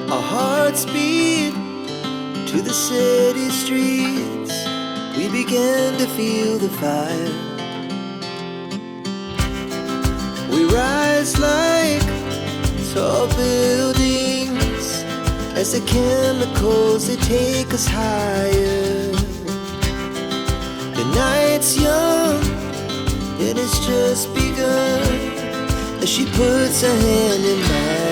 Our hearts beat to the city streets. We began to feel the fire. We rise like tall buildings as the chemicals, they take us higher. The night's young and it's just begun as she puts her hand in mine.